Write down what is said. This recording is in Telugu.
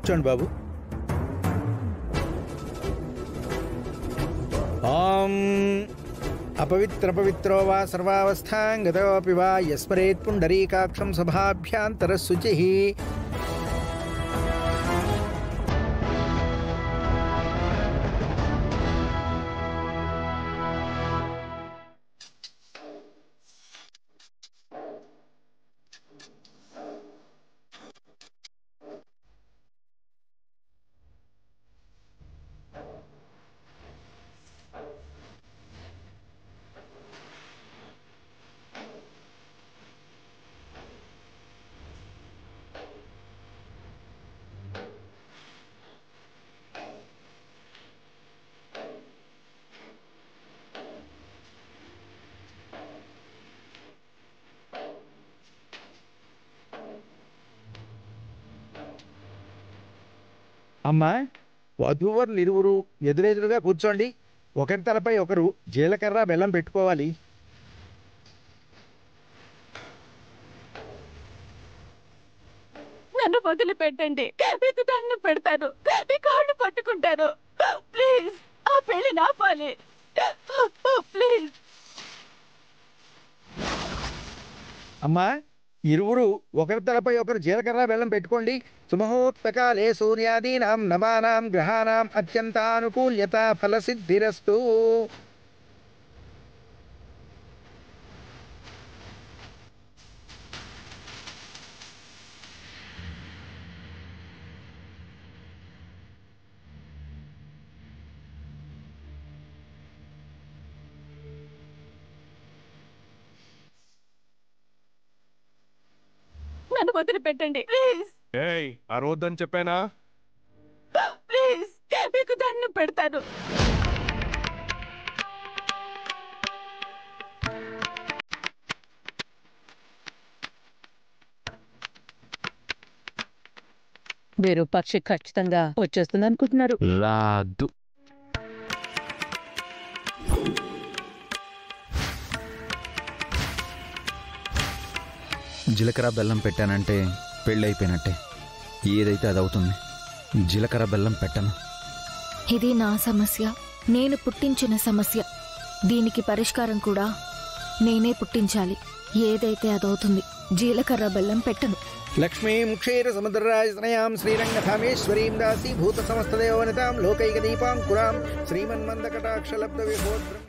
కూర్చోండి బాబు. ఓం అపవిత్ర పవిత్రో వా సర్వావస్థాంగతోపి వా యస్మరేత్ పుండరీకాక్షం సభాభ్యాంతర శుచిః. అమ్మా, వధూవరులు ఇరువురు ఎదురెదురుగా కూర్చోండి. ఒకరి తలపై ఒకరు జీలకర్ర బెల్లం పెట్టుకోవాలి. నన్ను వదిలిపెట్టండి, మీకు దండం పెడతాను, మీ కాళ్ళు పట్టుకుంటాను. ప్లీజ్, ఆ పెళ్లి నాపాలి. ప్లీజ్. అమ్మా, ఇరువురు ఒకరి తలపై ఒకరు జీలకర్ర బెల్లం పెట్టుకోండి. సుముహూర్తకాలే సూర్యాదీనాం నవానాం గ్రహాణాం అత్యంతానుకూల్యత ఫలసిద్ధిరస్తు. నన్ను వదిలిపెట్టండి ప్లీజ్. ఏయ్, అరవద్దని చెప్పానా? ప్లీజ్, మీకు దండం పెడతాను. విరూపాక్షి ఖచ్చితంగా వచ్చేస్తుంది అనుకుంటున్నారు. రాదు. జీలకర్ర బెల్లం పెట్టానంటే పెళ్ళి అయిపోయినట్టే. ఏదైతే అది అవుతుంది. జీలకర్ర బెల్లం పెట్టను. ఇది నా సమస్య, నేను పుట్టించిన సమస్య. దీనికి పరిష్కారం కూడా నేనే పుట్టించాలి. ఏదైతే అదవుతుంది. జీలకర్ర బెల్లం పెట్టను. లక్ష్మీం క్షీర సముద్రరాజనయాం శ్రీరంగధామేశ్వరీం దాసీ భూత సమస్తదేవనితాం లోకైక దీపాం కురాం శ్రీమన్మందకటాక్షలబ్ధ విభోద్రం.